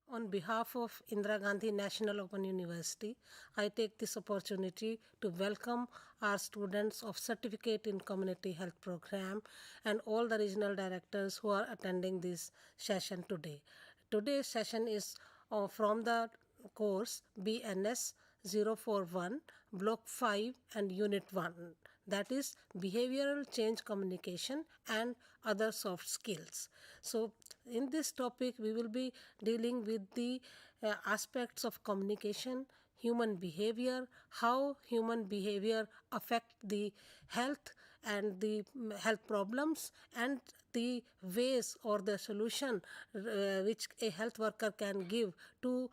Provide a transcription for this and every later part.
On behalf of Indira Gandhi National Open University, I take this opportunity to welcome our students of Certificate in Community Health Program and all the regional directors who are attending this session today. Today's session is from the course BNS 041, Block 5 and Unit 1, that is Behavioral Change Communication and Other Soft Skills. So in this topic we will be dealing with the aspects of communication, human behavior, how human behavior affect the health and the health problems, and the ways or the solution which a health worker can give to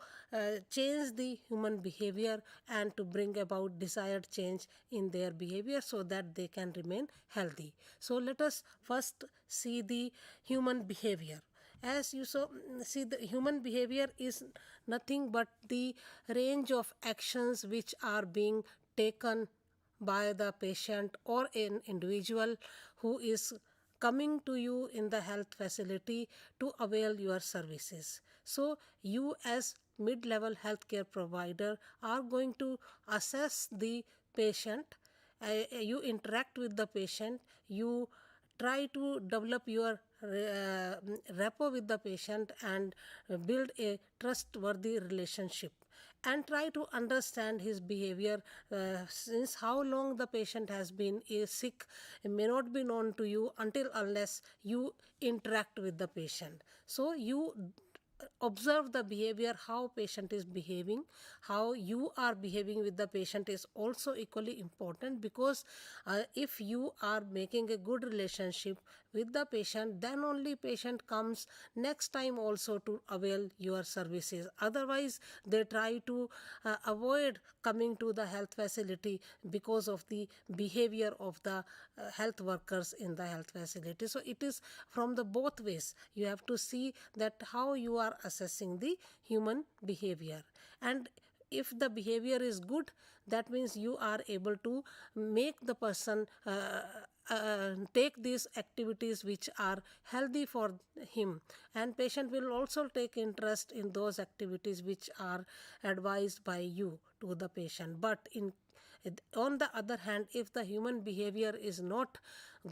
change the human behavior and to bring about desired change in their behavior so that they can remain healthy. So let us first see the human behavior. As you see, the human behavior is nothing but the range of actions which are being taken by the patient or an individual who is coming to you in the health facility to avail your services. So you as mid-level healthcare provider are going to assess the patient. You interact with the patient, you try to develop your rapport with the patient and build a trustworthy relationship, and try to understand his behavior. Since how long the patient has been sick may not be known to you until unless you interact with the patient. So you observe the behavior, how patient is behaving. How you are behaving with the patient is also equally important, because if you are making a good relationship with the patient, then only patient comes next time also to avail your services. Otherwise they try to avoid coming to the health facility because of the behavior of the health workers in the health facility. So it is from the both ways. You have to see that how you are assessing the human behavior, and if the behavior is good, that means you are able to make the person take these activities which are healthy for him, and patient will also take interest in those activities which are advised by you to the patient. But on the other hand, if the human behavior is not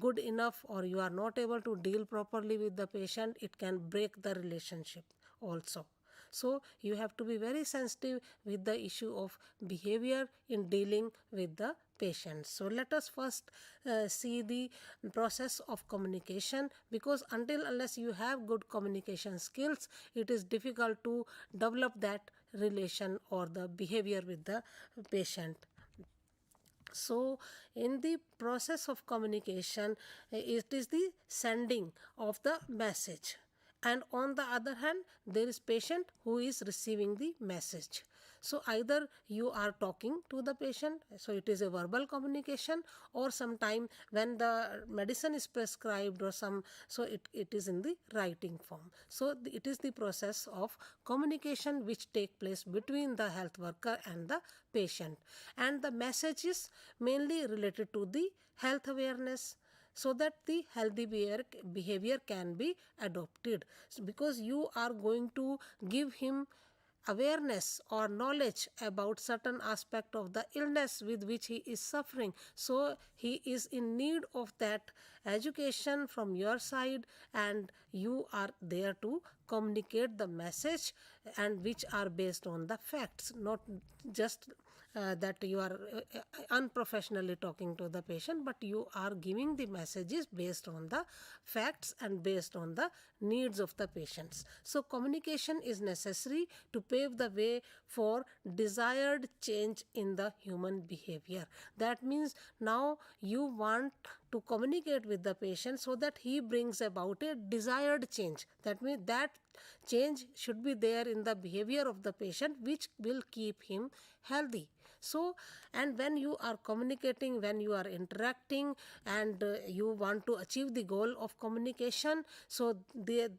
good enough, or you are not able to deal properly with the patient, it can break the relationship also. So you have to be very sensitive with the issue of behavior in dealing with the patients. So let us first see the process of communication, because until unless you have good communication skills, it is difficult to develop that relation or the behavior with the patient. So in the process of communication, it is the sending of the message, and on the other hand there is patient who is receiving the message. So either you are talking to the patient, so it is a verbal communication, or sometime when the medicine is prescribed or so it is in the writing form. So it is the process of communication which take place between the health worker and the patient, and the message is mainly related to the health awareness, so that the healthy behavior can be adopted. So because you are going to give him awareness or knowledge about certain aspect of the illness with which he is suffering, so he is in need of that education from your side, and you are there to communicate the message, and which are based on the facts, not just that you are unprofessionally talking to the patient, but you are giving the messages based on the facts and based on the needs of the patients. So communication is necessary to pave the way for desired change in the human behavior. That means now you want to communicate with the patient so that he brings about a desired change. That means that change should be there in the behavior of the patient, which will keep him healthy. So, and when you are communicating, when you are interacting, and you want to achieve the goal of communication, so the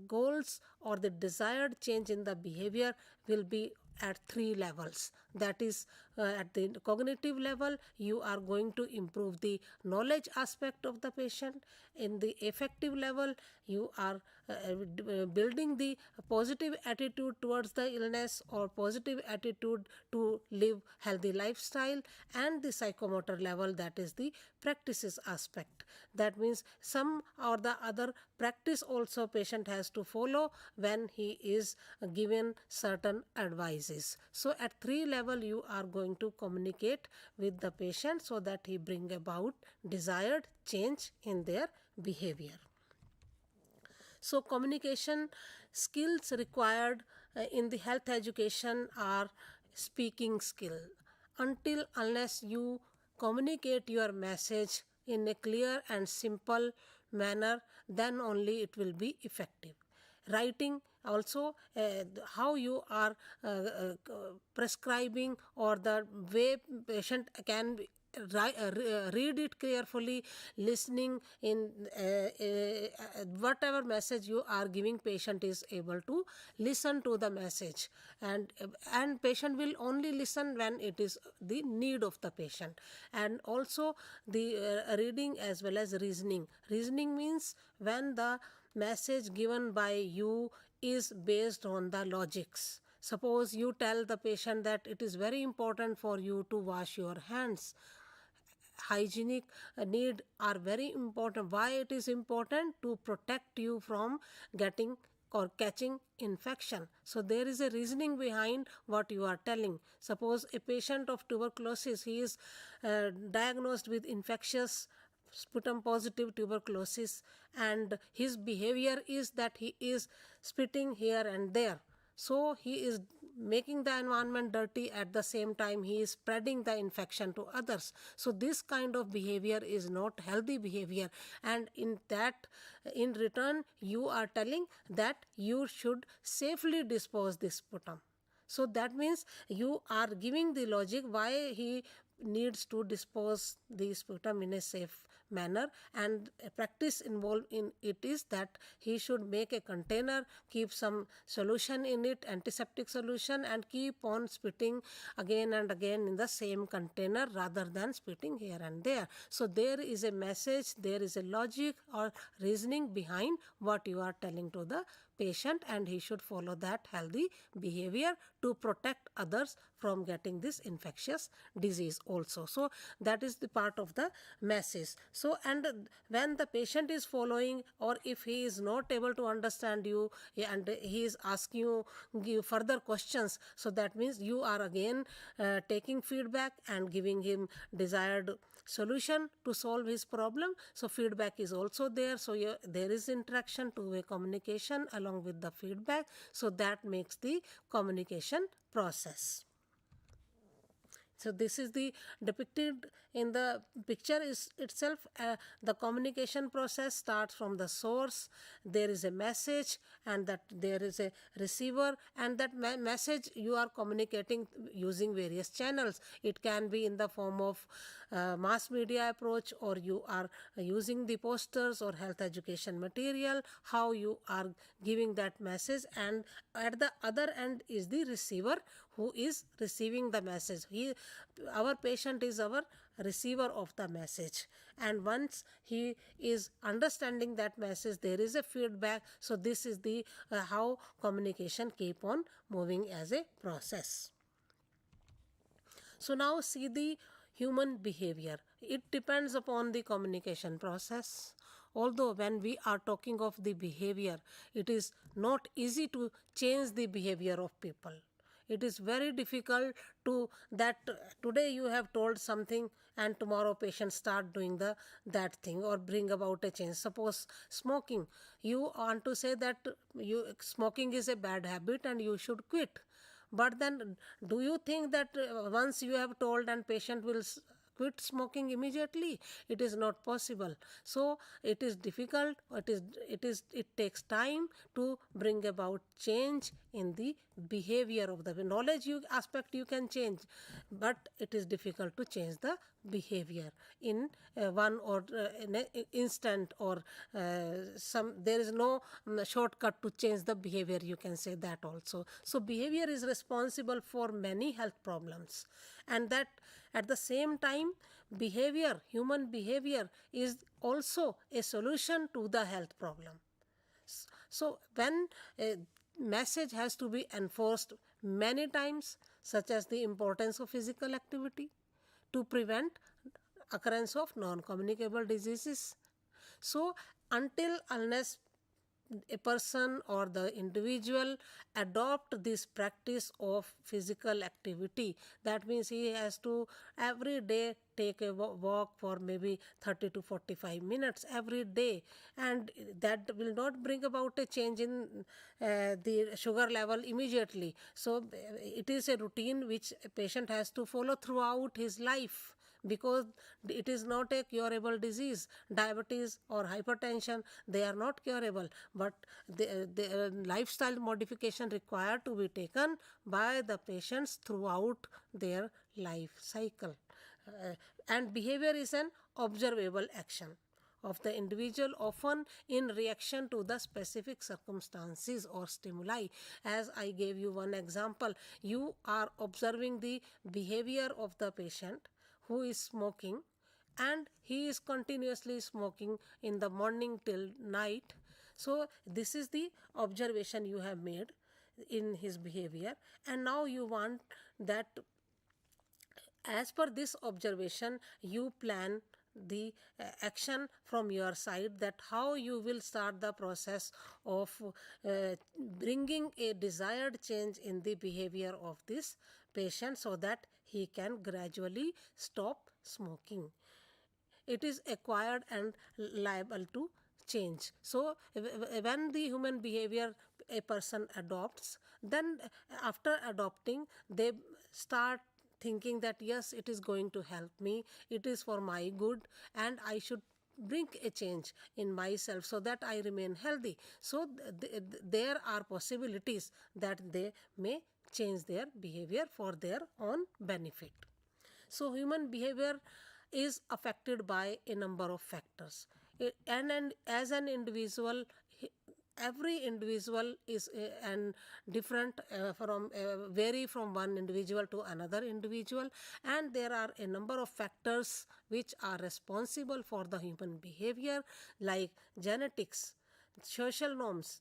goals or the desired change in the behavior will be at 3 levels. That is, at the cognitive level, you are going to improve the knowledge aspect of the patient. In the affective level, you are building the positive attitude towards the illness or positive attitude to live healthy lifestyle, and the psychomotor level, that is the practices aspect. That means some or the other practice also patient has to follow when he is given certain advices. So at 3 level you are going to communicate with the patient so that he bring about desired change in their behavior. So communication skills required in the health education are speaking skill. Unless you communicate your message in a clear and simple manner, then only it will be effective. Writing also, how you are prescribing, or the way patient can read it carefully, listening in whatever message you are giving, patient is able to listen to the message, and patient will only listen when it is the need of the patient. And also the reading as well as reasoning. Reasoning means when the message given by you is based on the logics. Suppose you tell the patient that it is very important for you to wash your hands. Hygienic need are very important. Why it is important? To protect you from getting or catching infection. So there is a reasoning behind what you are telling. Suppose a patient of tuberculosis, he is diagnosed with infectious sputum positive tuberculosis, and his behavior is that he is spitting here and there. So he is making the environment dirty, at the same time he is spreading the infection to others. So this kind of behavior is not healthy behavior, and in return you are telling that you should safely dispose this sputum. So that means you are giving the logic why he needs to dispose the sputum in a safe manner, and a practice involved in it is that he should make a container, keep some solution in it, antiseptic solution, and keep on spitting again and again in the same container rather than spitting here and there. So there is a message, there is a logic or reasoning behind what you are telling to the patient, and he should follow that healthy behavior to protect others from getting this infectious disease also. So that is the part of the message. So, and when the patient is following, or if he is not able to understand you and he is asking you give further questions, so that means you are again taking feedback and giving him desired solution to solve his problem. So feedback is also there. So there is interaction, two-way communication along with the feedback. So that makes the communication process. So this is the depicted in the picture is itself. The communication process starts from the source. There is a message, and that there is a receiver, and that message you are communicating using various channels. It can be in the form of mass media approach, or you are using the posters or health education material, how you are giving that message, and at the other end is the receiver who is receiving the message. Our patient is our receiver of the message, and once he is understanding that message, there is a feedback. So this is the how communication keep on moving as a process. So now see the human behavior. It depends upon the communication process. Although when we are talking of the behavior, it is not easy to change the behavior of people. It is very difficult to that today you have told something and tomorrow patients start doing that thing or bring about a change. Suppose smoking, you want to say that smoking is a bad habit and you should quit. But then do you think that once you have told and patient will quit smoking immediately? It is not possible. So it is difficult. It takes time to bring about change in the behavior of the knowledge aspect. You can change, but it is difficult to change the behavior in one or in an instant, or there is no shortcut to change the behavior, you can say that also. So behavior is responsible for many health problems, and that at the same time human behavior is also a solution to the health problem. So when a message has to be enforced many times, such as the importance of physical activity to prevent occurrence of non-communicable diseases. So until unless a person or the individual adopt this practice of physical activity, that means he has to every day take a walk for maybe 30 to 45 minutes every day, and that will not bring about a change in the sugar level immediately. So it is a routine which a patient has to follow throughout his life, because it is not a curable disease. Diabetes or hypertension, they are not curable, but the lifestyle modification required to be taken by the patients throughout their life cycle. And behavior is an observable action of the individual, often in reaction to the specific circumstances or stimuli. As I gave you one example, you are observing the behavior of the patient who is smoking, and he is continuously smoking in the morning till night. So this is the observation you have made in his behavior, and now you want that as per this observation you plan the action from your side, that how you will start the process of bringing a desired change in the behavior of this patient so that he can gradually stop smoking. It is acquired and liable to change. So when the human behavior a person adopts, then after adopting they start thinking that yes, it is going to help me, it is for my good, and I should bring a change in myself so that I remain healthy. So there are possibilities that they may change their behavior for their own benefit. So human behavior is affected by a number of factors. And as an individual, every individual is and different from vary from one individual to another individual, and there are a number of factors which are responsible for the human behavior, like genetics, social norms,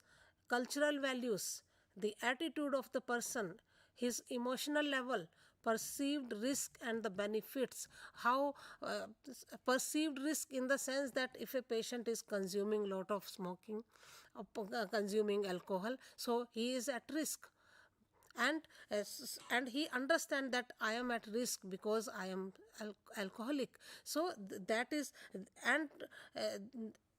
cultural values, the attitude of the person, his emotional level, perceived risk and the benefits. How perceived risk in the sense that if a patient is consuming lot of smoking, consuming alcohol, so he is at risk, and and he understand that I am at risk because I am alcoholic. So that is, and uh,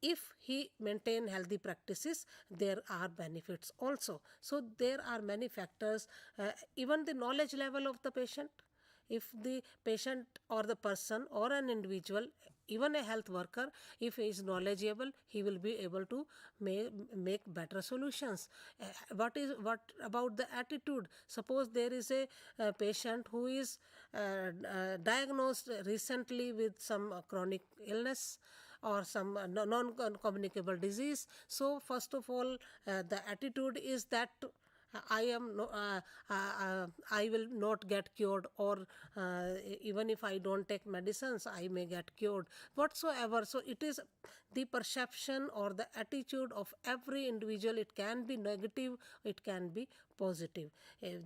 if he maintain healthy practices, there are benefits also. So there are many factors, even the knowledge level of the patient. If the patient or the person or an individual, even a health worker, if he is knowledgeable, he will be able to make better solutions. What about the attitude? Suppose there is a patient who is diagnosed recently with some chronic illness or some non-communicable disease. So first of all, the attitude is that I am no, I will not get cured, or even if I don't take medicines, I may get cured, whatsoever. So it is the perception or the attitude of every individual. It can be negative, it can be positive. I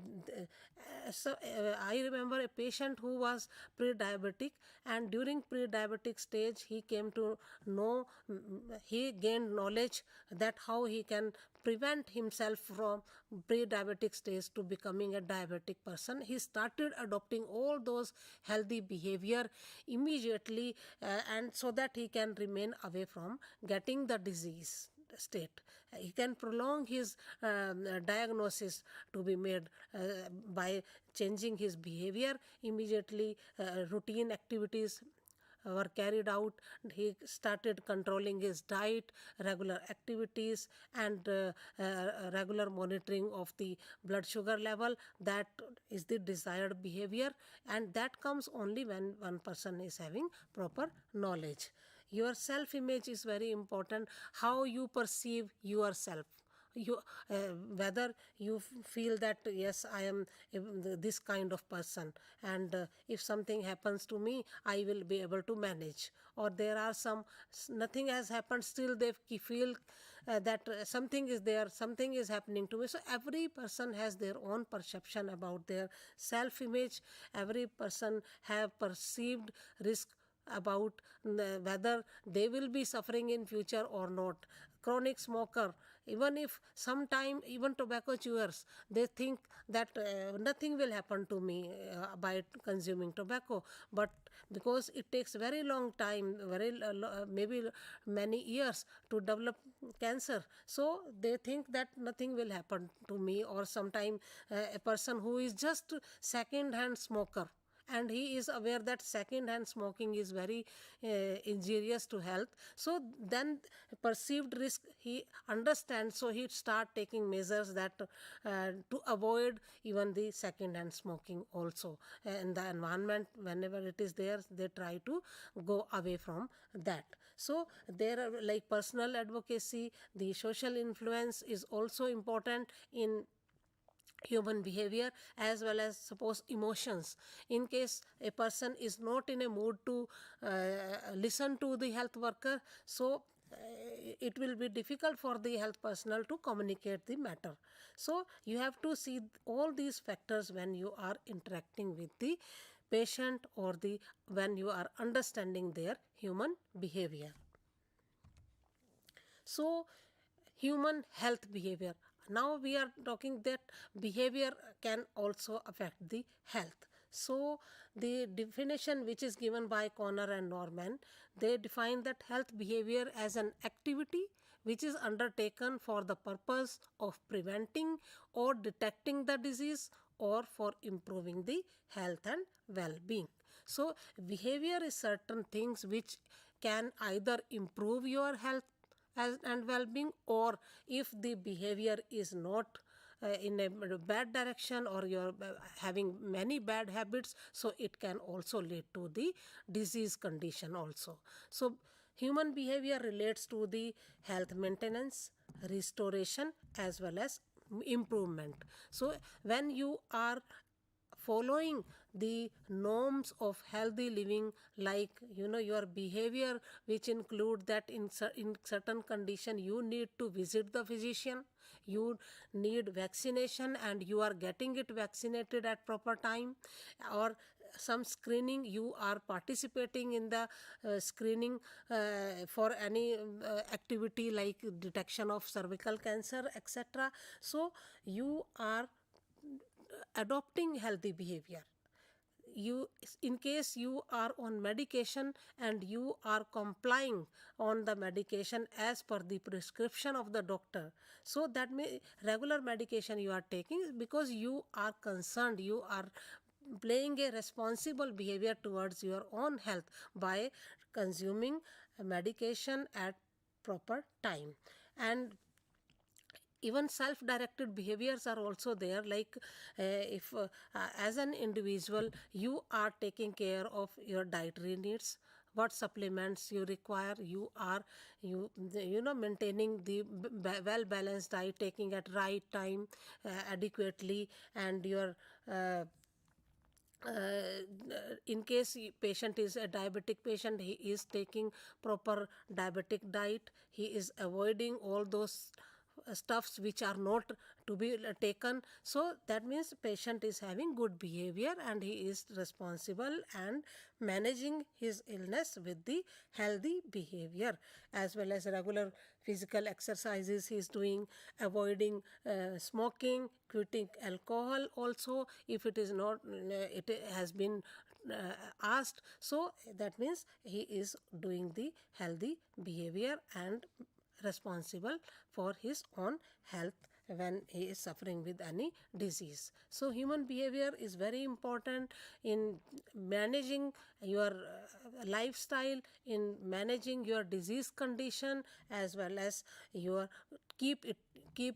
remember a patient who was pre-diabetic, and during pre-diabetic stage he came to know, he gained knowledge that how he can prevent himself from pre-diabetic stage to becoming a diabetic person. He started adopting all those healthy behavior immediately, and so that he can remain away from getting the disease state. He can prolong his diagnosis to be made by changing his behavior immediately. Routine activities were carried out. He started controlling his diet, regular activities, and regular monitoring of the blood sugar level. That is the desired behavior, and that comes only when one person is having proper knowledge. Your self image is very important, how you perceive yourself. You whether you feel that yes, I am this kind of person, and if something happens to me, I will be able to manage, or there are some, nothing has happened, still they feel that something is there, something is happening to me. So every person has their own perception about their self image. Every person have perceived risk about whether they will be suffering in future or not. Chronic smoker, even if sometime, even tobacco chewers, they think that nothing will happen to me by consuming tobacco, but because it takes very long time, maybe many years to develop cancer, so they think that nothing will happen to me. Or sometime a person who is just second hand smoker, and he is aware that second hand smoking is very injurious to health, so then perceived risk he understands, so he start taking measures that to avoid even the second hand smoking also. In the environment, whenever it is there, they try to go away from that. So there are like personal advocacy, the social influence is also important in human behavior, as well as suppose emotions. In case a person is not in a mood to listen to the health worker, so it will be difficult for the health personnel to communicate the matter. So you have to see all these factors when you are interacting with the patient, or the when you are understanding their human behavior. So human health behavior, now we are talking that behavior can also affect the health. So the definition which is given by Connor and Norman, they define that health behavior as an activity which is undertaken for the purpose of preventing or detecting the disease, or for improving the health and well-being. So behavior is certain things which can either improve your health and well-being, or if the behavior is not in a bad direction, or you're having many bad habits, so it can also lead to the disease condition also. So human behavior relates to the health maintenance, restoration, as well as improvement. So when you are following the norms of healthy living, like your behavior which include that in certain condition you need to visit the physician, you need vaccination and you are getting it vaccinated at proper time, or some screening, you are participating in the screening for any activity like detection of cervical cancer, etc. So you are adopting healthy behavior. You, in case you are on medication and you are complying on the medication as per the prescription of the doctor, so that may regular medication you are taking because you are concerned, you are playing a responsible behavior towards your own health by consuming medication at proper time. And even self-directed behaviors are also there, like if as an individual you are taking care of your dietary needs, what supplements you require, you are maintaining the well balanced diet, taking at right time adequately, and your in case patient is a diabetic patient, he is taking proper diabetic diet, he is avoiding all those stuffs which are not to be taken. So that means patient is having good behavior and he is responsible and managing his illness with the healthy behavior, as well as regular physical exercises he is doing, avoiding smoking, quitting alcohol also if it is not it has been asked. So that means he is doing the healthy behavior and responsible for his own health when he is suffering with any disease. So human behavior is very important in managing your lifestyle, in managing your disease condition, as well as your keep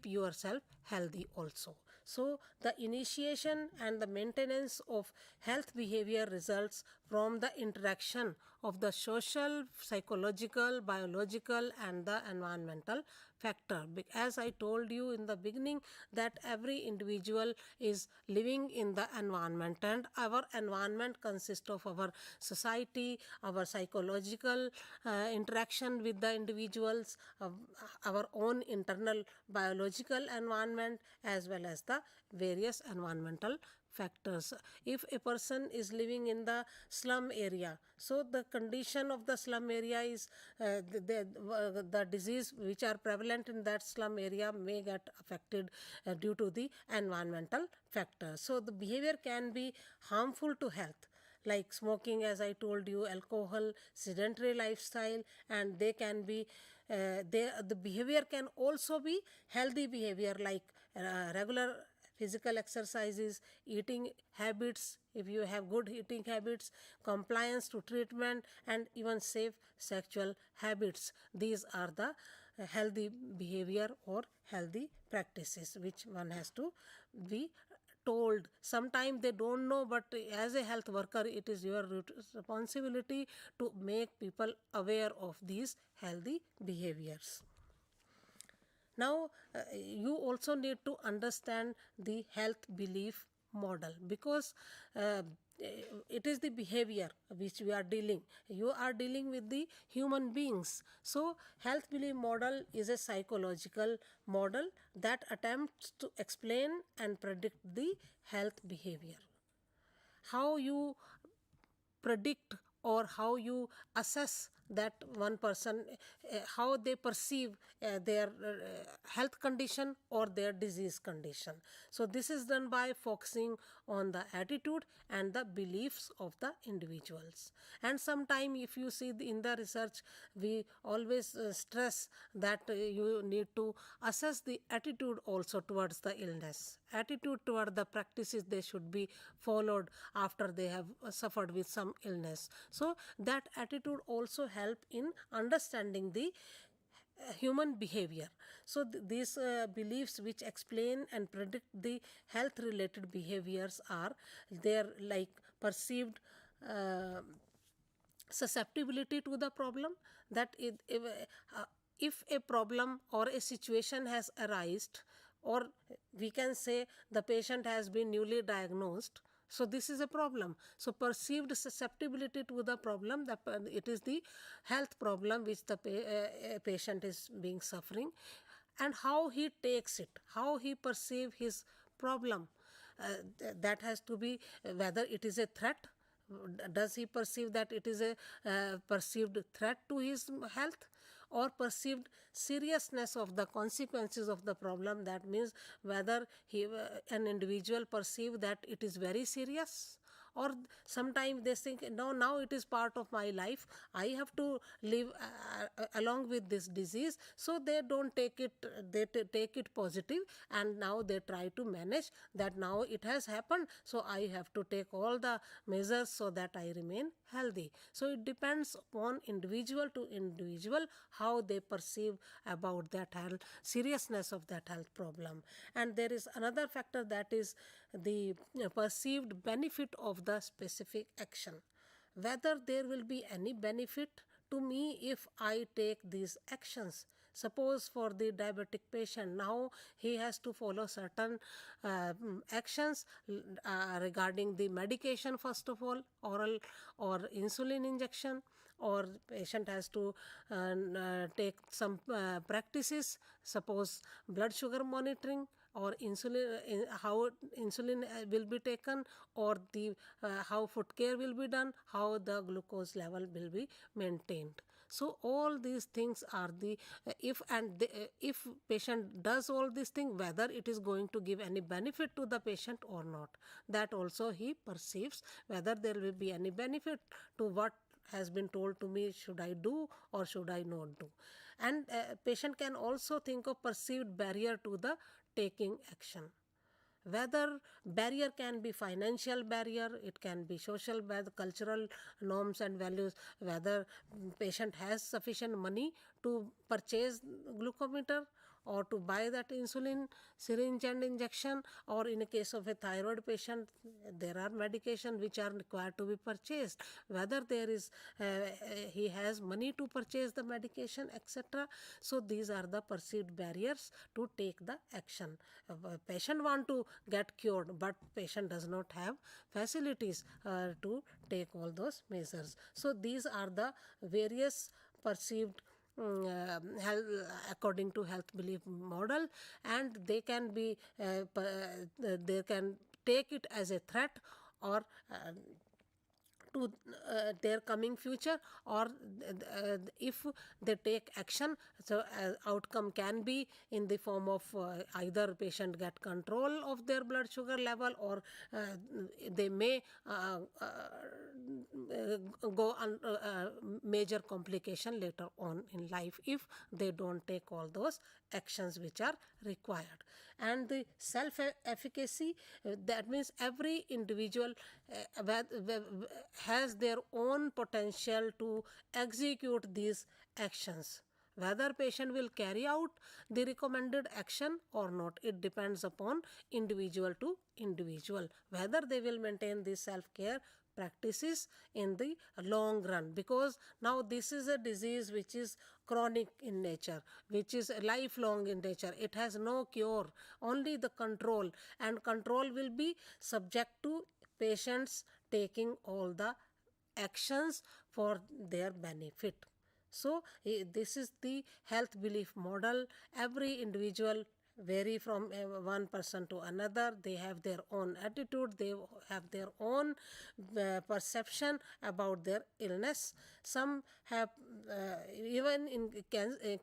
yourself healthy also. So the initiation and the maintenance of health behavior results from the interaction of the social, psychological, biological and the environmental factor. As I told you in the beginning that every individual is living in the environment, and our environment consists of our society, our psychological interaction with the individuals, our own internal biological environment, as well as the various environmental factors. If a person is living in the slum area, so the condition of the slum area is the disease which are prevalent in that slum area may get affected due to the environmental factors. So the behavior can be harmful to health, like smoking, as I told you, alcohol, sedentary lifestyle, and they can be the behavior can also be healthy behavior, like regular physical exercises, eating habits, if you have good eating habits, compliance to treatment, and even safe sexual habits. These are the healthy behavior or healthy practices which one has to be told. Sometimes they don't know, but as a health worker, it is your responsibility to make people aware of these healthy behaviors. Now, you also need to understand the health belief model, because it is the behavior which we are dealing. You are dealing with the human beings. So, health belief model is a psychological model that attempts to explain and predict the health behavior. How you predict or how you assess that one person, how they perceive their health condition or their disease condition. So this is done by focusing on the attitude and the beliefs of the individuals. And sometime if you see in the research, we always stress that you need to assess the attitude also towards the illness, attitude toward the practices they should be followed after they have suffered with some illness. So that attitude also help in understanding the human behavior. So these beliefs which explain and predict the health related behaviors are there, like perceived susceptibility to the problem, that if a problem or a situation has arisen, or we can say the patient has been newly diagnosed, so this is a problem. So perceived susceptibility to the problem, that it is the health problem which the patient is being suffering, and how he takes it, how he perceives his problem, that has to be whether it is a threat. Does he perceive that it is a perceived threat to his health, or perceived seriousness of the consequences of the problem? That means whether an individual perceive that it is very serious, or sometimes they think, no, now it is part of my life, I have to live along with this disease. So they don't take it, they take it positive, and now they try to manage that now it has happened, so I have to take all the measures so that I remain healthy. So it depends upon individual to individual how they perceive about that health, seriousness of that health problem. And there is another factor, that is the perceived benefit of the specific action, whether there will be any benefit to me if I take these actions. Suppose for the diabetic patient, now he has to follow certain actions regarding the medication, first of all, oral or insulin injection, or patient has to take some practices, suppose blood sugar monitoring, or insulin, how insulin will be taken, or the how foot care will be done, how the glucose level will be maintained. So all these things are the if patient does all these things, whether it is going to give any benefit to the patient or not, that also he perceives, whether there will be any benefit to what has been told to me, should I do or should I not do. And patient can also think of perceived barrier to the taking action, whether barrier can be financial barrier, it can be social barrier, cultural norms and values, whether patient has sufficient money to purchase glucometer, or to buy that insulin syringe and injection, or in a case of a thyroid patient, there are medication which are required to be purchased. Whether there is he has money to purchase the medication, etc. So these are the perceived barriers to take the action. Patient want to get cured, but patient does not have facilities to take all those measures. So these are the various perceived health, according to health belief model, and they can be they can take it as a threat, or to their coming future, or if they take action, so outcome can be in the form of either patient get control of their blood sugar level, or they may go on major complication later on in life if they don't take all those actions which are required. And the self efficacy, that means every individual has their own potential to execute these actions. Whether patient will carry out the recommended action or not, it depends upon individual to individual, whether they will maintain this self-care practices in the long run, because now this is a disease which is chronic in nature, which is lifelong in nature. It has no cure, only the control, and control will be subject to patients taking all the actions for their benefit. So this is the health belief model. Every individual vary from one person to another. They have their own attitude, they have their own perception about their illness. Some have even in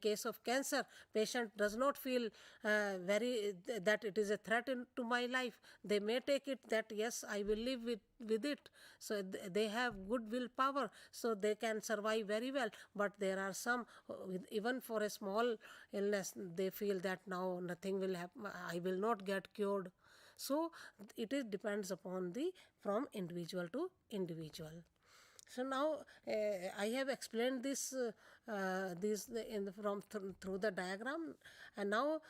case of cancer, patient does not feel very that it is a threat to my life. They may take it that yes, I will live with it. So they have good willpower, so they can survive very well. But there are some even for a small illness, they feel that now nothing will happen, I will not get cured. So it is depends upon the from individual to individual. So now I have explained this through the diagram, and now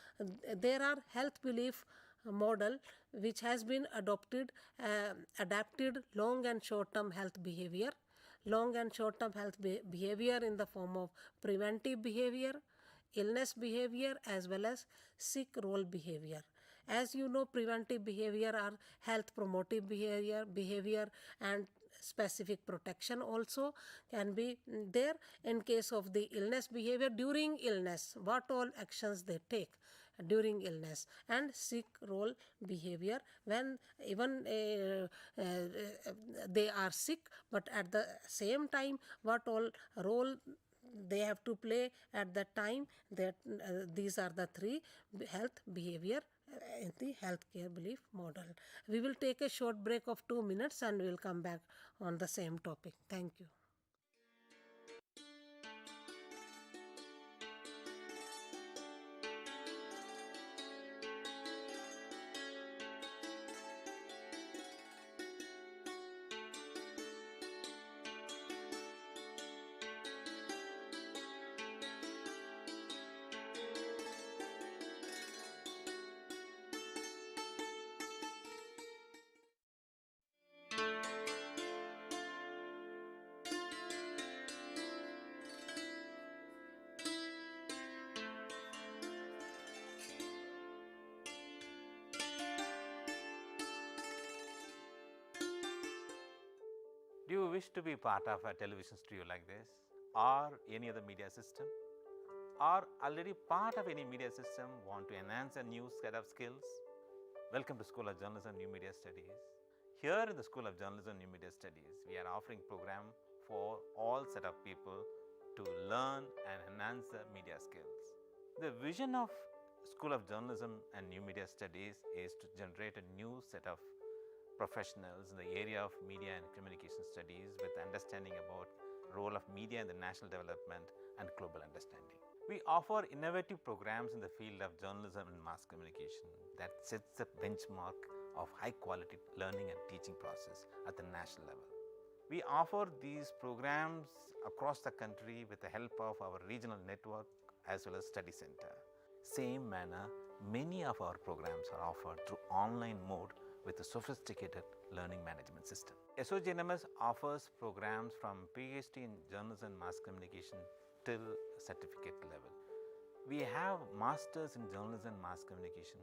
there are health belief model which has been adapted long and short term health behavior. Long and short term health behavior in the form of preventive behavior, illness behavior, as well as sick role behavior. As you know, preventive behavior are health promotive behavior, and specific protection also can be there. In case of the illness behavior, during illness, what all actions they take during illness, and sick role behavior when even they are sick, but at the same time what all role they have to play at that time. That these are the three health behavior in the healthcare belief model. We will take a short break of 2 minutes and we will come back on the same topic. Thank you. Do you wish to be part of a television studio like this, or any other media system, or already part of any media system, want to enhance a new set of skills? Welcome to School of Journalism New Media Studies. Here in the School of Journalism New Media Studies, we are offering program for all set of people to learn and enhance their media skills. The vision of School of Journalism and New Media Studies is to generate a new set of professionals in the area of media and communication studies with understanding about role of media in the national development and global understanding. We offer innovative programs in the field of journalism and mass communication that sets the benchmark of high quality learning and teaching process at the national level. We offer these programs across the country with the help of our regional network as well as study center. same manner, many of our programs are offered through online mode with a sophisticated learning management system. SOGNMS offers programs from PhD in Journalism and Mass Communication till certificate level. We have Masters in Journalism and Mass Communication.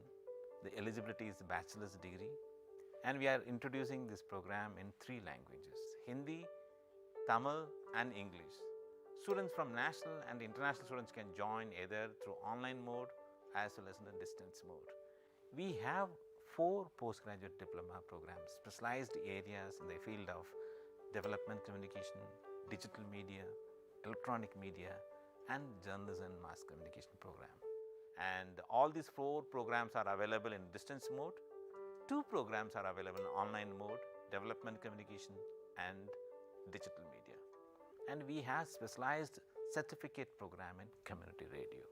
The eligibility is bachelor's degree, and we are introducing this program in 3 languages: Hindi, Tamil and English. Students from national and international students can join either through online mode as well as in the distance mode. We have 4 postgraduate diploma programs, specialized areas in the field of development communication, digital media, electronic media and journalism and mass communication program. And all these 4 programs are available in distance mode. 2 programs are available in online mode, development communication and digital media. And we have specialized certificate program in community radio.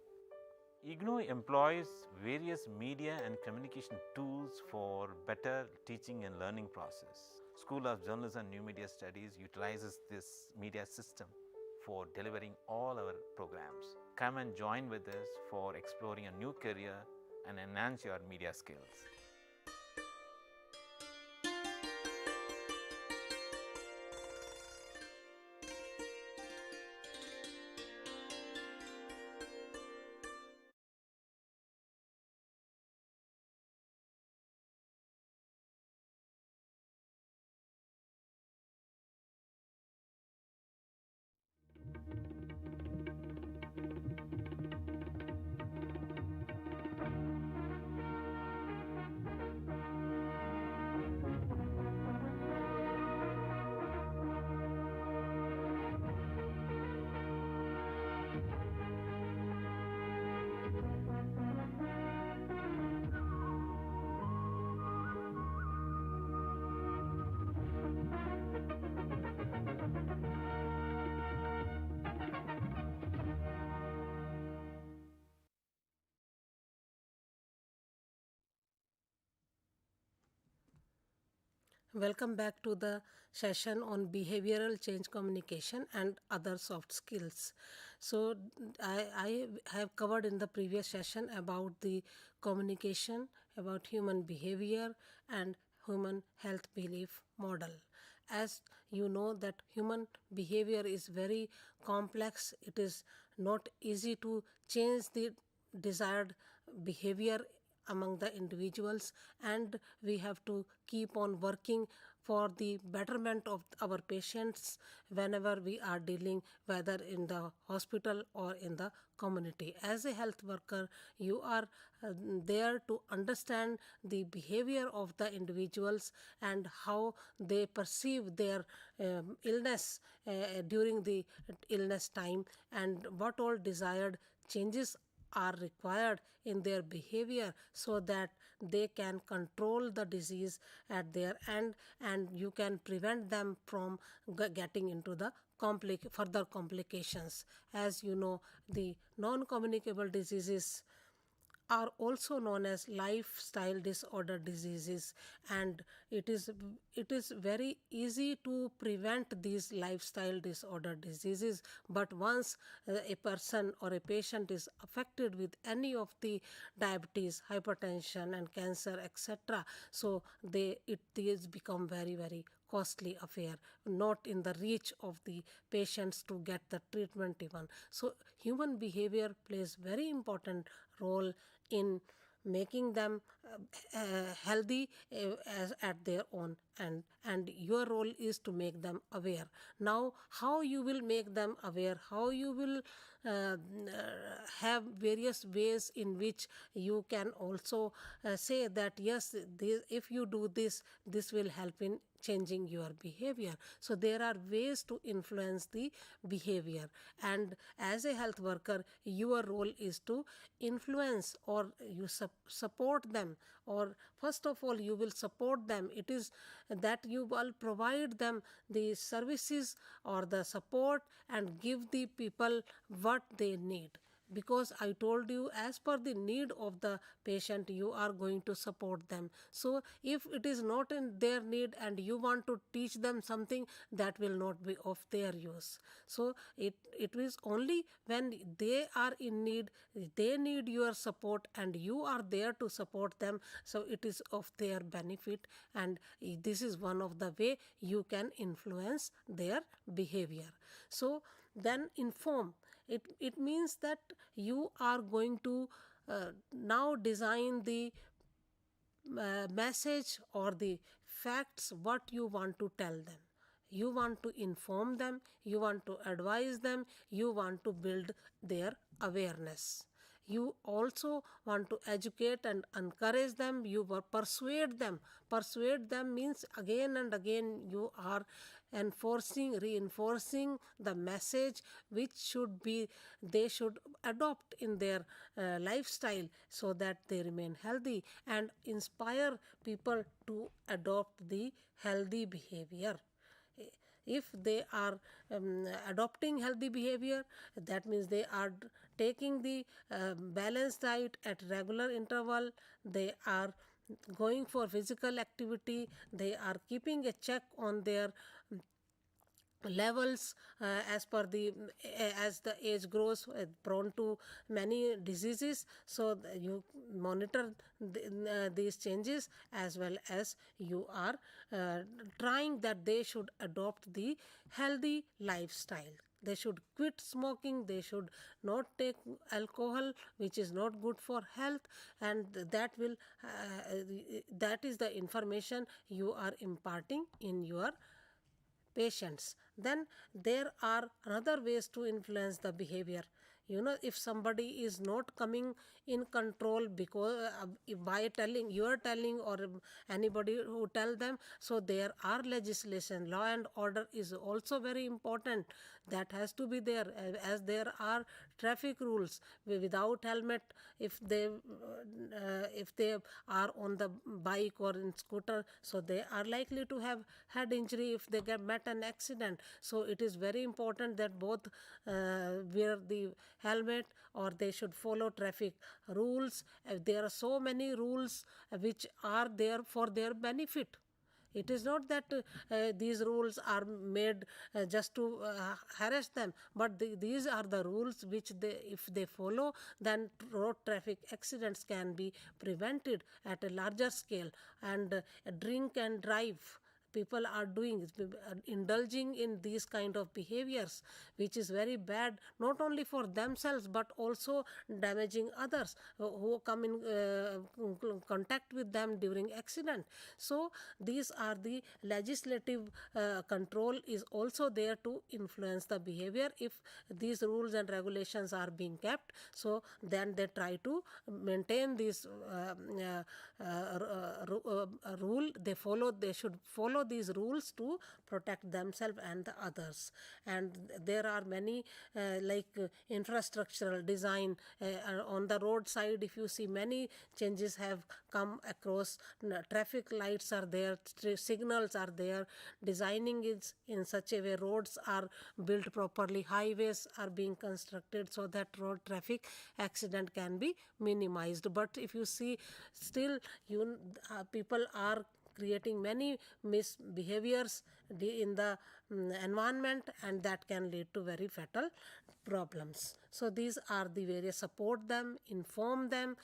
IGNOU employs various media and communication tools for better teaching and learning process. School of Journalism and New Media Studies utilizes this media system for delivering all our programs. Come and join with us for exploring a new career and enhance your media skills. Welcome back to the session on behavioral change communication and other soft skills. So, I have covered in the previous session about the communication, about human behavior and human health belief model. As you know that human behavior is very complex, it is not easy to change the desired behavior among the individuals, and we have to keep on working for the betterment of our patients whenever we are dealing, whether in the hospital or in the community. As a health worker, you are there to understand the behavior of the individuals and how they perceive their illness during the illness time, and what all desired changes are required in their behavior so that they can control the disease at their end, and you can prevent them from getting into the further complications. As you know, the non-communicable diseases are also known as lifestyle disorder diseases, and it is very easy to prevent these lifestyle disorder diseases, but once a person or a patient is affected with any of the diabetes, hypertension and cancer, etc., so it is become very costly affair, not in the reach of the patients to get the treatment even. So human behavior plays very important role in making them healthy at their own, and your role is to make them aware. Now, how you will make them aware, how you will have various ways in which you can also say that yes, if you do this, this will help in changing your behavior. So there are ways to influence the behavior, and as a health worker, your role is to influence, or you support them, or first of all you will support them. It is that you will provide them the services or the support and give the people what they need. because I told you, as per the need of the patient you are going to support them. So if it is not in their need and you want to teach them something, that will not be of their use. So it is only when they are in need, they need your support and you are there to support them, so it is of their benefit, and this is one of the way you can influence their behavior. So then inform, it means that you are going to now design the message or the facts what you want to tell them. You want to inform them, you want to advise them, you want to build their awareness. You also want to educate and encourage them, you will persuade them. Persuade them means again and again you are reinforcing the message which should be, they should adopt in their lifestyle so that they remain healthy, and inspire people to adopt the healthy behavior. If they are adopting healthy behavior, that means they are taking the balanced diet at regular interval, they are going for physical activity, they are keeping a check on their levels as per the as the age grows, prone to many diseases, so you monitor these changes, as well as you are trying that they should adopt the healthy lifestyle. They should quit smoking, they should not take alcohol, which is not good for health, and that is the information you are imparting in your patients. Then there are another ways to influence the behavior. If somebody is not coming in control because by telling, you are telling, or anybody who tell them, so there are legislation, law and order is also very important, that has to be there, as there are traffic rules. Without helmet, if they are on the bike or in scooter, so they are likely to have head injury if they get met an accident. So it is very important that both wear the helmet, or they should follow traffic rules. There are so many rules which are there for their benefit. It is not that these rules are made just to harass them, but these are the rules which if they follow, then road traffic accidents can be prevented at a larger scale. And drink and drive, people are doing, indulging in these kind of behaviors, which is very bad, not only for themselves but also damaging others who come in contact with them during accident. So these are the legislative control is also there to influence the behavior. If these rules and regulations are being kept, so then they try to maintain this rule. They should follow these rules to protect themselves and the others. And there are many infrastructural design on the roadside. If you see, many changes have come across. Traffic lights are there, signals are there, designing is in such a way, roads are built properly, highways are being constructed so that road traffic accident can be minimized. But if you see, still people are creating many misbehaviors in the environment, and that can lead to very fatal problems. So these are the various: support them, inform them,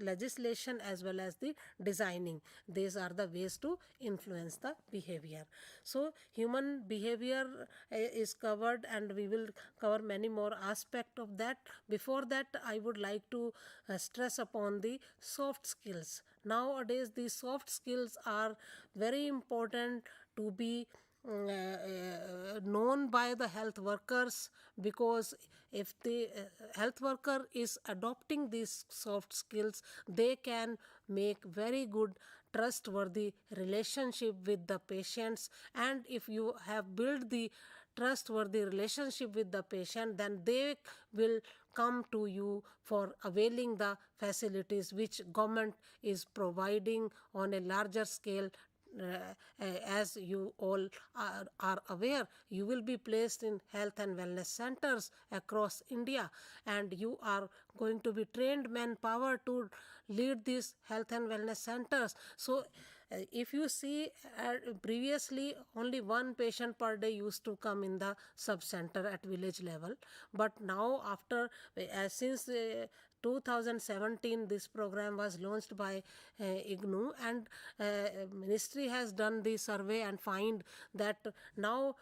legislation, as well as the designing. These are the ways to influence the behavior. So human behavior is covered, and we will cover many more aspects of that. Before that, I would like to stress upon the soft skills. Nowadays, the soft skills are very important to be known by the health workers, because if the health worker is adopting these soft skills, they can make very good trustworthy relationship with the patients. And if you have built the trustworthy relationship with the patient, then they will come to you for availing the facilities which government is providing on a larger scale as you all are aware, you will be placed in health and wellness centers across India, and you are going to be trained manpower to lead these health and wellness centers. So if you see, previously only one patient per day used to come in the sub center at village level, but now after since 2017 this program was launched by IGNOU, and ministry has done the survey and find that now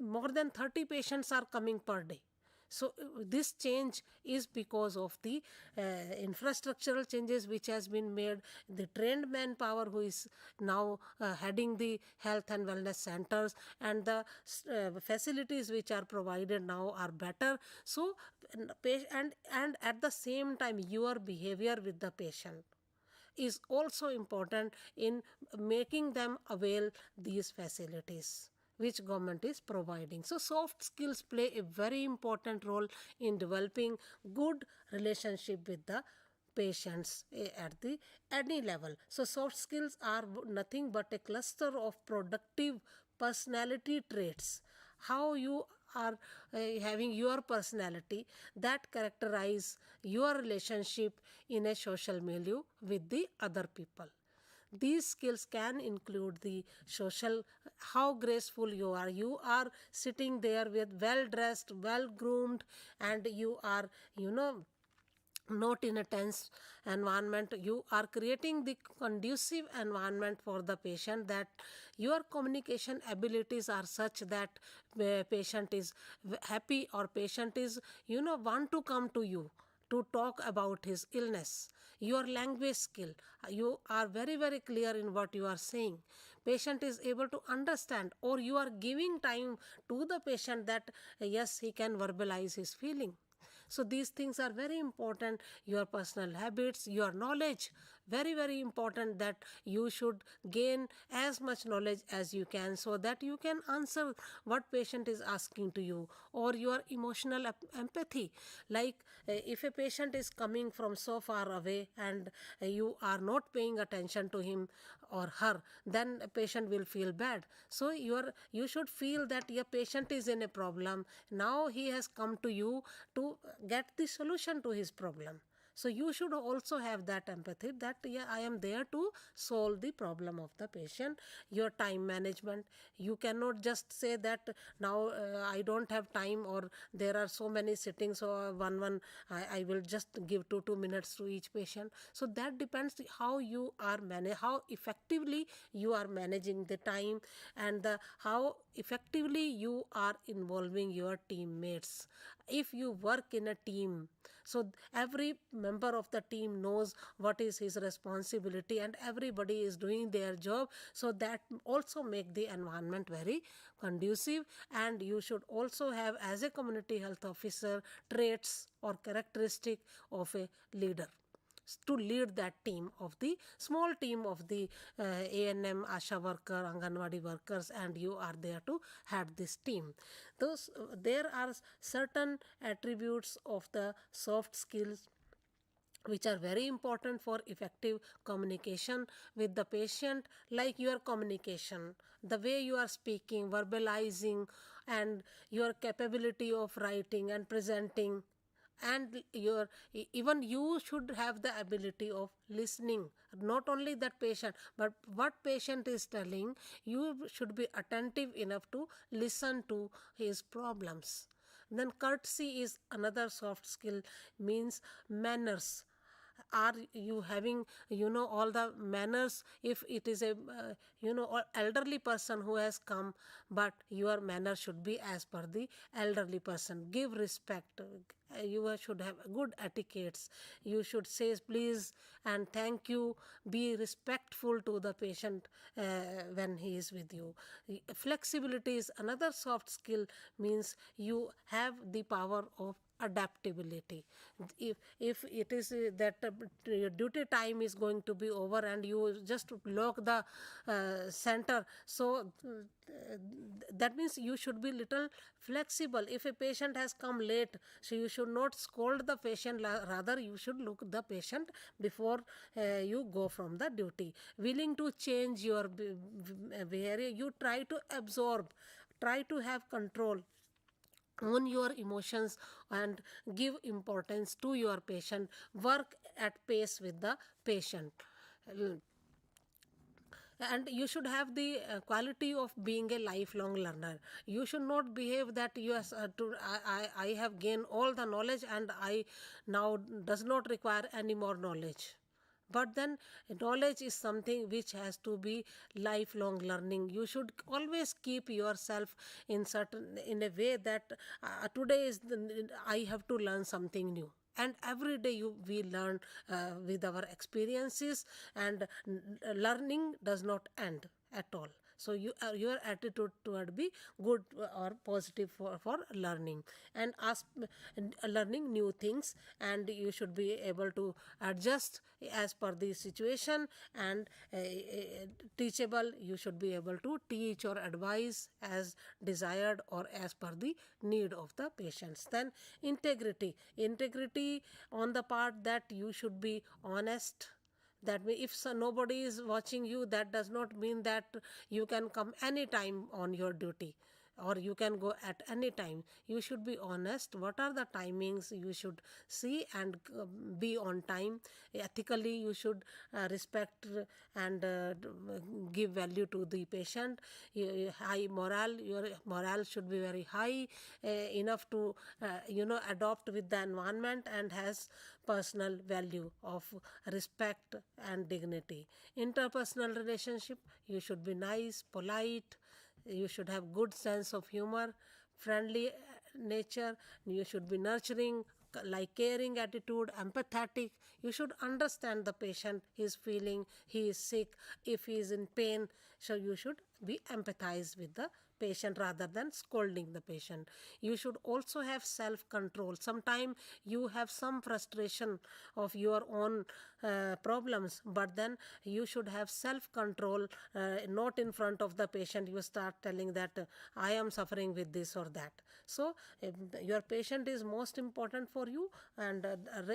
more than 30 patients are coming per day. So this change is because of the infrastructural changes which has been made, the trained manpower who is now heading the health and wellness centers, and the facilities which are provided now are better. So and at the same time your behavior with the patient is also important in making them avail these facilities which government is providing. So soft skills play a very important role in developing good relationship with the patients at the any level. So soft skills are nothing but a cluster of productive personality traits. How you are having your personality that characterize your relationship in a social milieu with the other people. These skills can include the social, how graceful you are sitting there with well dressed, well groomed, and you are, not in a tense environment. You are creating the conducive environment for the patient, that your communication abilities are such that patient is happy, or patient is want to come to you to talk about his illness. Your language skill, you are very very clear in what you are saying. Patient is able to understand, or you are giving time to the patient that yes, he can verbalize his feeling. So these things are very important. Your personal habits, your knowledge, very very important, that you should gain as much knowledge as you can, so that you can answer what patient is asking to you. Or your emotional empathy, like if a patient is coming from so far away and you are not paying attention to him or her, then a patient will feel bad. So you should feel that your patient is in a problem, now he has come to you to get the solution to his problem. So you should also have that empathy, that yeah, I am there to solve the problem of the patient. Your time management, you cannot just say that now I don't have time, or there are so many sittings, so I will just give 2 minutes to each patient. So that depends how you are how effectively you are managing the time, and how effectively you are involving your teammates. If you work in a team, so every member of the team knows what is his responsibility, and everybody is doing their job, so that also make the environment very conducive. And you should also have, as a community health officer, traits or characteristic of a leader to lead that team of the small team of the ANM, ASHA worker, Anganwadi workers, and you are there to head this team. There are certain attributes of the soft skills which are very important for effective communication with the patient, like your communication, the way you are speaking, verbalizing, and your capability of writing and presenting, and even you should have the ability of listening, not only that patient, but what patient is telling, you should be attentive enough to listen to his problems. Then courtesy is another soft skill, means manners. Are you having all the manners? If it is a elderly person who has come, but your manner should be as per the elderly person. Give respect. You should have good etiquettes. You should say please and thank you. Be respectful to the patient when he is with you. Flexibility is another soft skill, means you have the power of adaptability. If it is that your duty time is going to be over and you just lock the center, so that means you should be little flexible. If a patient has come late, so you should not scold the patient, rather you should look the patient before you go from the duty. Willing to change your behavior, you try to absorb, try to have control on your emotions and give importance to your patient. Work at pace with the patient. And you should have the quality of being a lifelong learner. You should not behave that yes, I have gained all the knowledge and I now does not require any more knowledge. But then knowledge is something which has to be lifelong learning. You should always keep yourself in a way that today is I have to learn something new, and every day we learn with our experiences, and learning does not end at all. So your attitude toward be good or positive for learning and learning new things, and you should be able to adjust as per the situation, and teachable. You should be able to teach or advise as desired or as per the need of the patients. Then integrity on the part that you should be honest. That means if nobody is watching you, that does not mean that you can come anytime on your duty or you can go at any time. You should be honest. What are the timings you should see and be on time. Ethically, you should respect and give value to the patient. High morale, your morale should be very high, enough to adopt with the environment and has personal value of respect and dignity. Interpersonal relationship, you should be nice, polite, you should have good sense of humor, friendly nature, you should be nurturing, like caring attitude, empathetic. You should understand the patient, his feeling, he is sick, if he is in pain, so you should be empathize with the patient rather than scolding the patient. You should also have self control. Sometimes you have some frustration of your own problems, but then you should have self control, not in front of the patient you start telling that I am suffering with this or that. So your patient is most important for you, and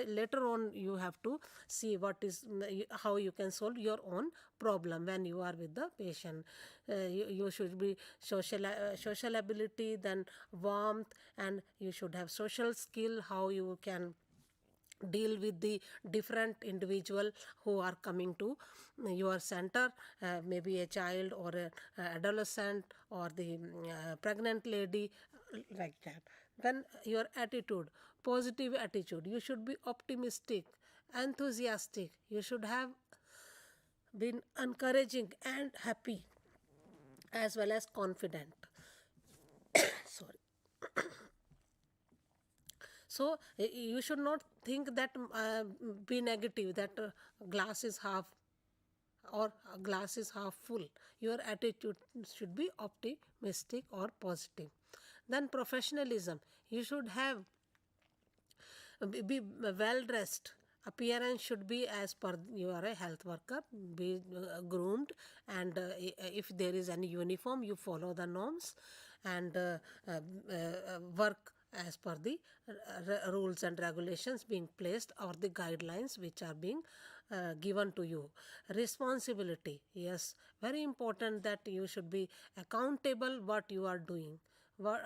later on you have to see what is how you can solve your own problem when you are with the patient. You should be social ability, then warmth, and you should have social skill, how you can deal with the different individual who are coming to your center, maybe a child or a adolescent or the pregnant lady, like that. Then your attitude, positive attitude, you should be optimistic, enthusiastic, you should have been encouraging and happy as well as confident. Sorry. So you should not think that be negative, that glass is half or glass is half full. Your attitude should be optimistic or positive. Then professionalism, you should have be well dressed. Appearance should be as per you are a health worker, be groomed, and if there is any uniform, you follow the norms and work as per the rules and regulations being placed or the guidelines which are being given to you. Responsibility, yes, very important that you should be accountable what you are doing,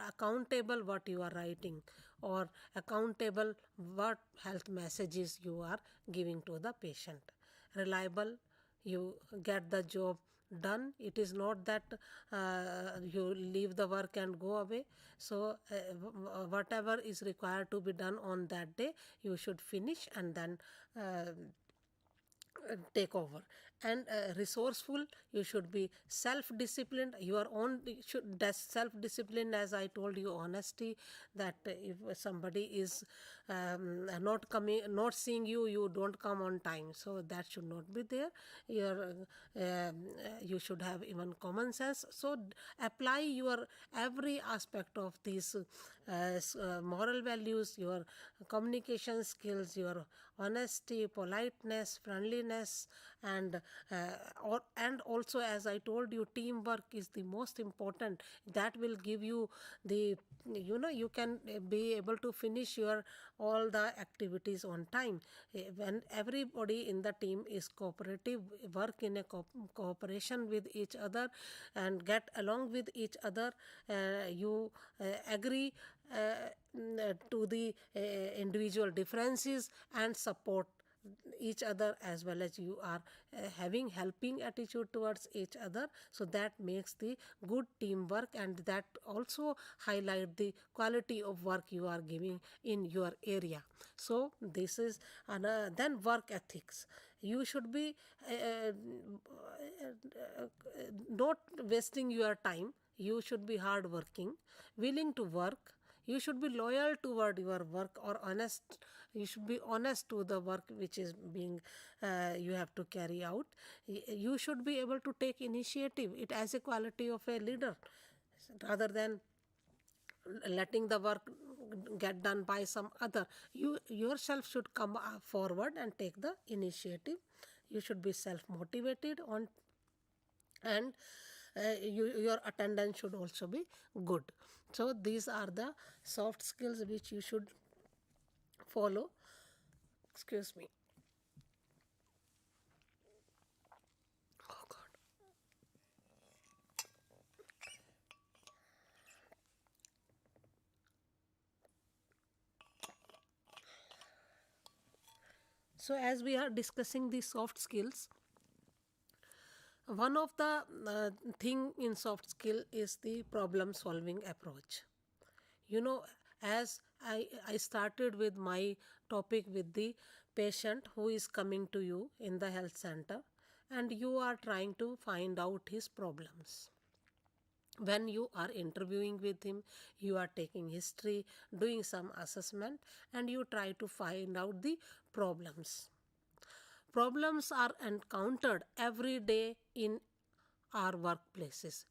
accountable what you are writing, or accountable what health messages you are giving to the patient. Reliable, you get the job done. It is not that you leave the work and go away. So whatever is required to be done on that day, you should finish and then take over. And resourceful, you should be self-disciplined. Your own self-discipline, as I told you, honesty, that if somebody is not seeing you, you don't come on time. So that should not be there. You should have even common sense. So apply your every aspect of these moral values, your communication skills, your honesty, politeness, friendliness, and and also, as I told you, teamwork is the most important. That will give you the, you can be able to finish your all the activities on time. When everybody in the team is cooperative, work in a cooperation with each other and get along with each other, you agree to the individual differences and support each other, as well as you are having helping attitude towards each other. So that makes the good teamwork, and that also highlight the quality of work you are giving in your area. So this is then work ethics. You should be not wasting your time. You should be hardworking, willing to work. You should be loyal toward your work, or honest. You should be honest to the work which is being you have to carry out. You should be able to take initiative, it as a quality of a leader, rather than letting the work get done by some other. You yourself should come forward and take the initiative. You should be self motivated on, and your attendance should also be good. So these are the soft skills which you should follow. Excuse me. Oh God. So as we are discussing the soft skills, one of the thing in soft skill is the problem solving approach. As I started with my topic with the patient who is coming to you in the health center, and you are trying to find out his problems. When you are interviewing with him, you are taking history, doing some assessment, and you try to find out the problems. Problems are encountered every day in our workplaces.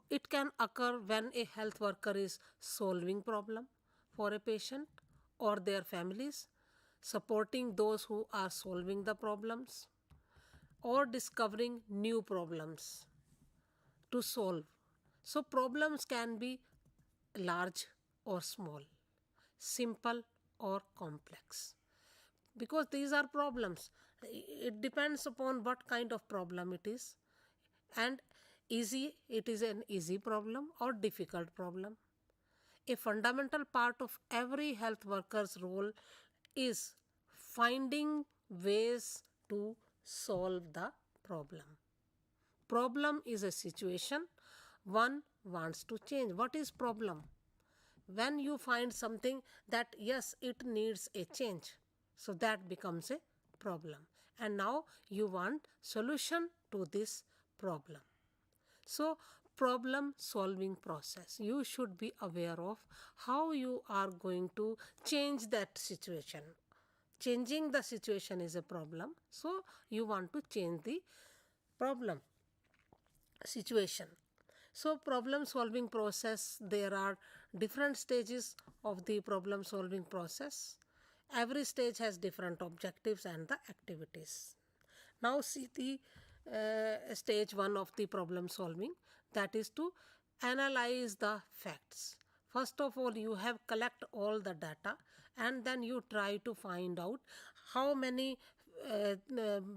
It can occur when a health worker is solving problem for a patient or their families, supporting those who are solving the problems, or discovering new problems to solve. So problems can be large or small, simple or complex, because these are problems. It depends upon what kind of problem it is, and it is an easy problem or difficult problem. A fundamental part of every health worker's role is finding ways to solve the problem. Problem is a situation one wants to change. What is problem? When you find something that yes, it needs a change, so that becomes a problem, and now you want solution to this problem. So problem solving process, you should be aware of how you are going to change that situation. Changing the situation is a problem, so you want to change the problem situation. So problem solving process, there are different stages of the problem solving process. Every stage has different objectives and the activities. Now see the stage 1 of the problem solving, that is to analyze the facts. First of all, you have collect all the data, and then you try to find out how many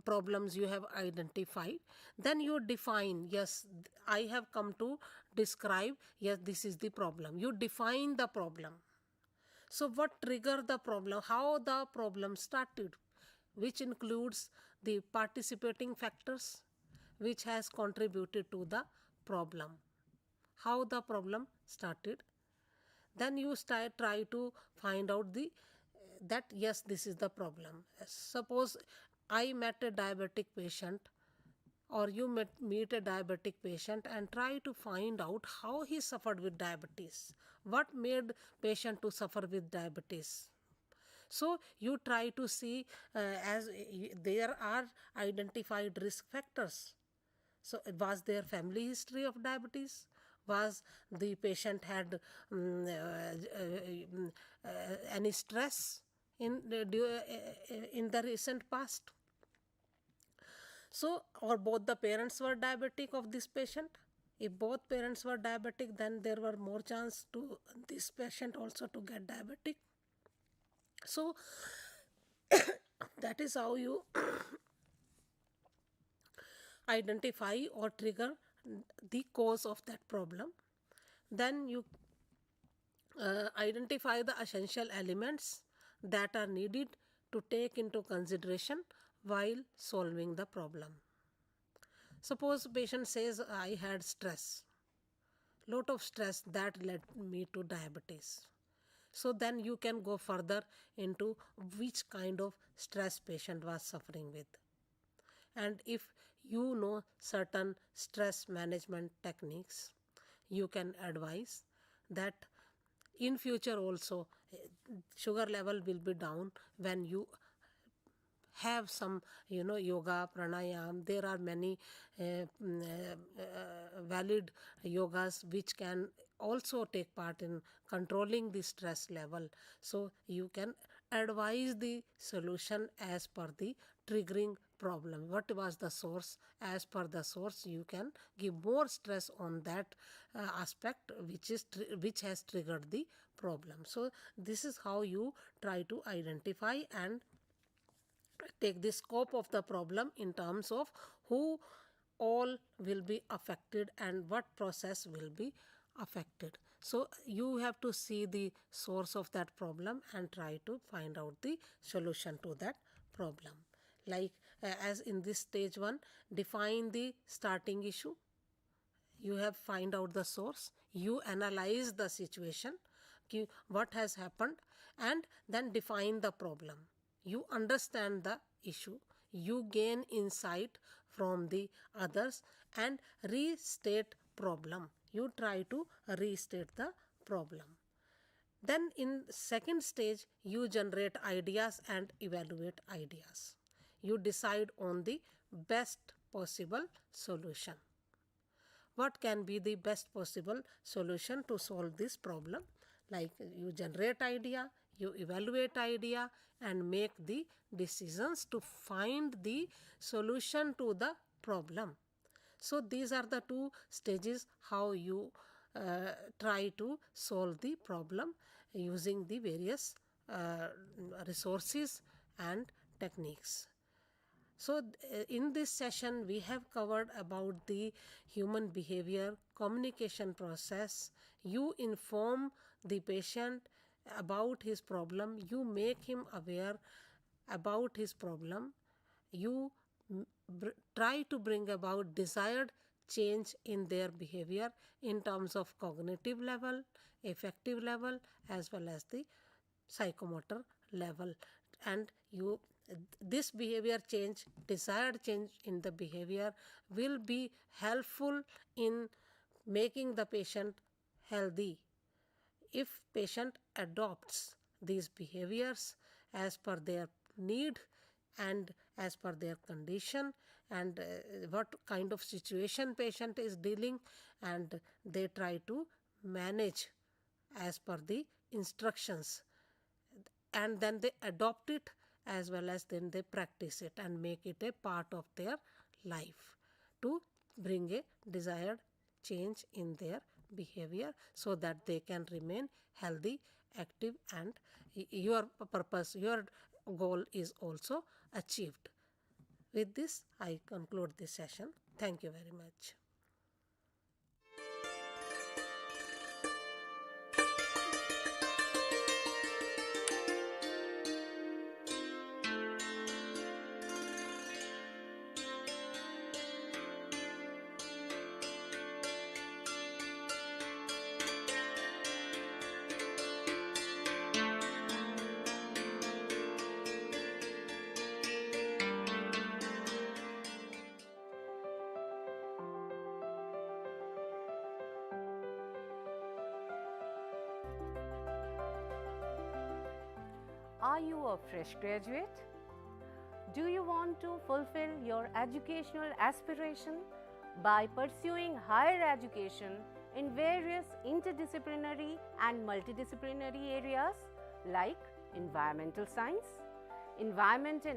problems you have identified. Then you define, yes, I have come to describe, yes, this is the problem. You define the problem. So what triggered the problem, how the problem started, which includes the participating factors which has contributed to the problem, how the problem started. Then you try to find out that yes, this is the problem. Suppose I met a diabetic patient or you meet a diabetic patient and try to find out how he suffered with diabetes, what made patient to suffer with diabetes. So you try to see, there are identified risk factors. So was there family history of diabetes? Was the patient had any stress in the recent past? So, or both the parents were diabetic of this patient. If both parents were diabetic, then there were more chance to this patient also to get diabetic. So that is how you identify or trigger the cause of that problem. Then you identify the essential elements that are needed to take into consideration while solving the problem. Suppose patient says, I had stress, lot of stress that led me to diabetes. So then you can go further into which kind of stress patient was suffering with. And if you know certain stress management techniques, you can advise that in future also sugar level will be down when you have some yoga, pranayam. There are many valid yogas which can also take part in controlling the stress level. So you can advise the solution as per the triggering problem. What was the source? As per the source, you can give more stress on that aspect which has triggered the problem. So this is how you try to identify and take the scope of the problem in terms of who all will be affected and what process will be affected. So you have to see the source of that problem and try to find out the solution to that problem. Like as in this stage 1, define the starting issue. You have find out the source, you analyze the situation, what has happened, and then define the problem. You understand the issue, you gain insight from the others and restate problem. You try to restate the problem. Then in second stage, you generate ideas and evaluate ideas. You decide on the best possible solution. What can be the best possible solution to solve this problem? Like you generate idea, you evaluate idea and make the decisions to find the solution to the problem. So these are the two stages how you try to solve the problem using the various resources and techniques. So in this session we have covered about the human behavior communication process. You inform the patient about his problem, you make him aware about his problem, you try to bring about desired change in their behavior in terms of cognitive level, affective level, as well as the psychomotor level. And you this behavior change, desired change in the behavior will be helpful in making the patient healthy. If patient adopts these behaviors as per their need and as per their condition and what kind of situation patient is dealing, and they try to manage as per the instructions, and then they adopt it as well as then they practice it and make it a part of their life to bring a desired change in their behavior so that they can remain healthy, active, and your purpose, your goal is also achieved. With this, I conclude this session. Thank you very much. Are you a fresh graduate? Do you want to fulfill your educational aspiration by pursuing higher education in various interdisciplinary and multidisciplinary areas like environmental science, environment and